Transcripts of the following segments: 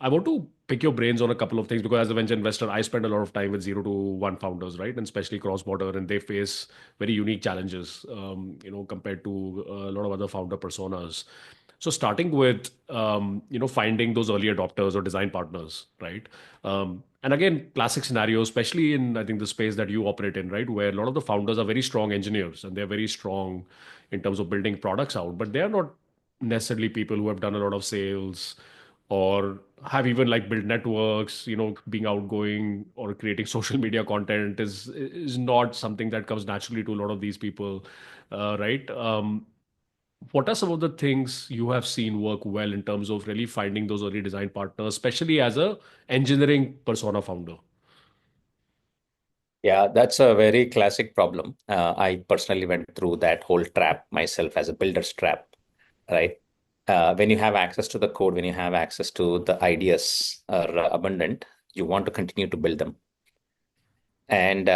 I want to pick your brains on a couple of things because as a venture investor, I spend a lot of time with 0 to 1 founders, right? And especially cross border, and they face very unique challenges, compared to a lot of other founder personas. So starting with, finding those early adopters or design partners, right? And again, classic scenario, especially in, I think, the space that you operate in, right? Where a lot of the founders are very strong engineers and they're very strong in terms of building products out, but they are not necessarily people who have done a lot of sales or have even like built networks. Being outgoing or creating social media content is not something that comes naturally to a lot of these people, right? What are some of the things you have seen work well in terms of really finding those early design partners, especially as a engineering persona founder? Yeah, that's a very classic problem. I personally went through that whole trap myself as a builder's trap, right? When you have access to the code, when you have access to the ideas are abundant, you want to continue to build them. And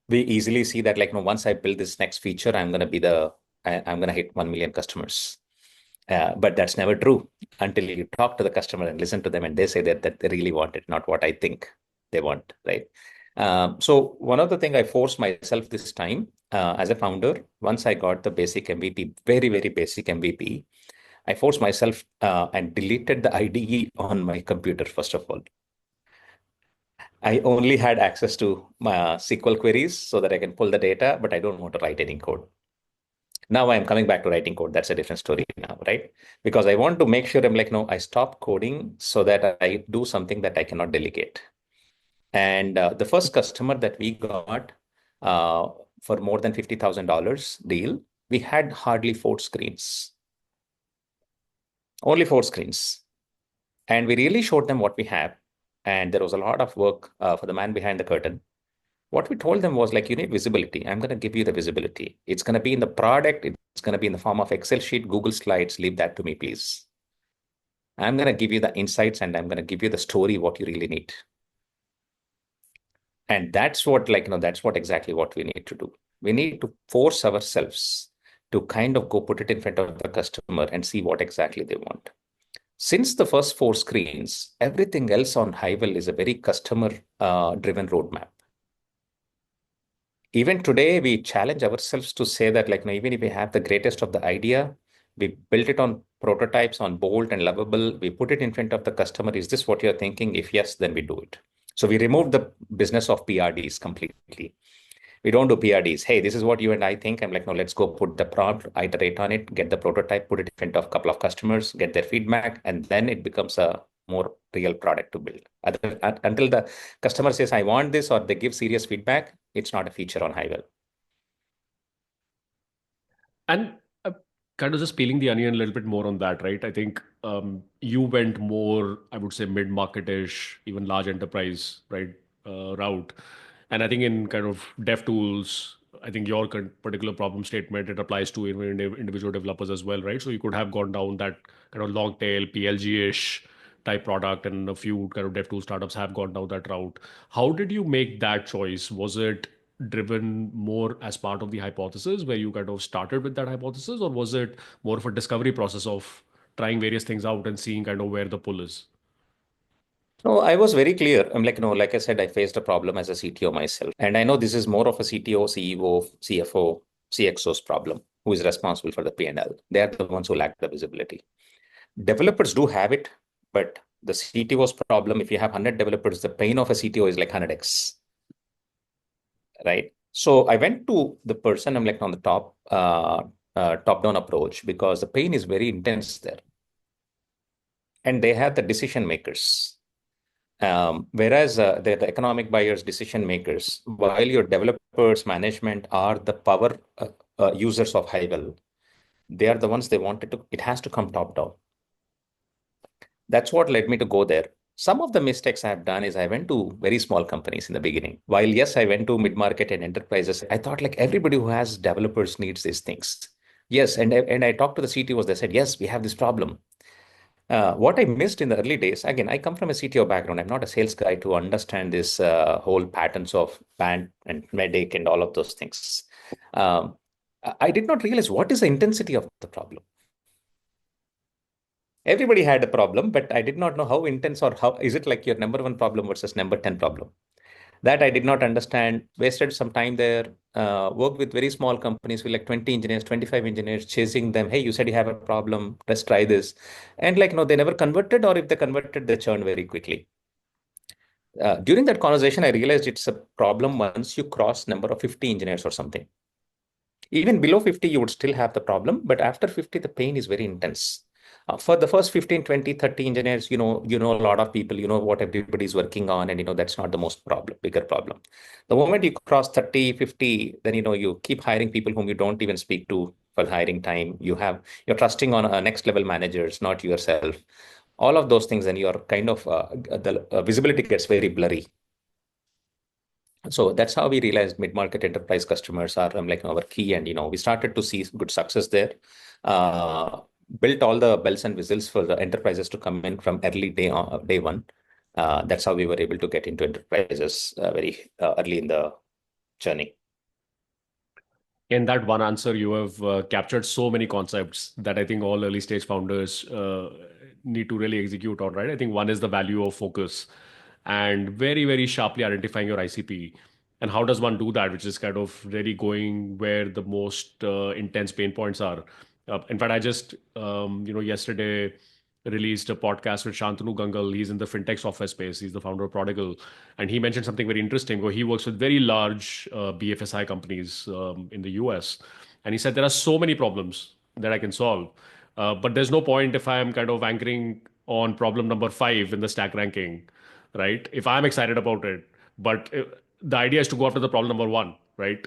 we easily see that, like, once I build this next feature, I'm going to hit 1 million customers. But that's never true until you talk to the customer and listen to them, and they say that they really want it, not what I think they want, right? So one of the thing I forced myself this time as a founder, once I got the basic MVP, very, very basic MVP, I forced myself and deleted the IDE on my computer, first of all. I only had access to my SQL queries so that I can pull the data, but I don't want to write any code. Now I'm coming back to writing code. That's a different story now, right? Because I want to make sure I'm like, no, I stop coding so that I do something that I cannot delegate. And the first customer that we got uh, for more than $50,000 deal, we had hardly 4 screens, only 4 screens. And we really showed them what we have. And there was a lot of work for the man behind the curtain. What we told them was like, you need visibility. I'm going to give you the visibility. It's going to be in the product. It's going to be in the form of Excel sheet, Google Slides. Leave that to me, please. I'm going to give you the insights and I'm going to give you the story, what you really need. And that's what, that's what exactly what we need to do. We need to force ourselves to kind of go put it in front of the customer and see what exactly they want. Since the first 4 screens, everything else on Hivel is a very customer driven roadmap. Even today, we challenge ourselves to say that, like, even if we have the greatest of the idea, we built it on prototypes on bold and lovable. We put it in front of the customer. Is this what you're thinking? If yes, then we do it. So we remove the business of PRDs completely. We don't do PRDs. Hey, this is what you and I think. I'm like, no, let's go put the prompt, iterate on it, get the prototype, put it in front of a couple of customers, get their feedback, and then it becomes a more real product to build. Until the customer says, I want this, or they give serious feedback, it's not a feature on Hivel. And kind of just peeling the onion a little bit more on that, right? I think you went more, I would say, mid-market-ish, even large enterprise, right, route. And I think in kind of dev tools, I think your particular problem statement, it applies to even individual developers as well, right? So you could have gone down that kind of long tail PLG-ish type product, and a few kind of dev tool startups have gone down that route. How did you make that choice? Was it driven more as part of the hypothesis where you kind of started with that hypothesis, or was it more of a discovery process of trying various things out and seeing kind of where the pull is? No, I was very clear. I'm like, no, like I said, I faced a problem as a CTO myself. And I know this is more of a CTO, CEO, CFO, CXO's problem, who is responsible for the P&L. They are the ones who lack the visibility. Developers do have it, but the CTO's problem, if you have 100 developers, the pain of a CTO is like 100x, right? So I went to the person, I'm like on the top-down approach, because the pain is very intense there. And they have the decision makers. Whereas the economic buyers, decision makers, while your developers, management are the power users of Hivel, they are the ones they wanted to, it has to come top down. That's what led me to go there. Some of the mistakes I've done is I went to very small companies in the beginning. While yes, I went to mid-market and enterprises, I thought like everybody who has developers needs these things. Yes, and I talked to the CTOs. They said, yes, we have this problem. What I missed in the early days, again, I come from a CTO background. I'm not a sales guy to understand this whole patterns of band and medic and all of those things. Um, I did not realize what is the intensity of the problem. Everybody had a problem, but I did not know how intense or how is it like your number one problem versus number 10 problem. That I did not understand. Wasted some time there. Worked with very small companies with like 20 engineers, 25 engineers, chasing them. Hey, you said you have a problem. Let's try this. And like, no, they never converted, or if they converted, they churned very quickly. During that conversation, I realized it's a problem once you cross number of 50 engineers or something. Even below 50, you would still have the problem, but after 50, the pain is very intense. For the first 15, 20, 30 engineers, you know a lot of people, you know what everybody's working on, and that's not the most bigger problem. The moment you cross 30, 50, then you keep hiring people whom you don't even speak to for hiring time. You're trusting on next level managers, not yourself. All of those things, and you're kind of the visibility gets very blurry. So that's how we realized mid-market enterprise customers are like our key, and we started to see good success there. Uh, Built all the bells and whistles for the enterprises to come in from early day one. That's how we were able to get into enterprises very early in the journey. In that one answer, you have captured so many concepts that I think all early stage founders need to really execute on, right? I think one is the value of focus and very, very sharply identifying your ICP. And how does one do that, which is kind of really going where the most intense pain points are. In fact, I just, yesterday released a podcast with Shantanu Gangal. He's in the fintech software space. He's the founder of Prodigal. And he mentioned something very interesting where he works with very large BFSI companies in the US. And he said, there are so many problems that I can solve. But there's no point if I'm kind of anchoring on problem number 5 in the stack ranking, right? If I'm excited about it, but the idea is to go after the problem number 1, right?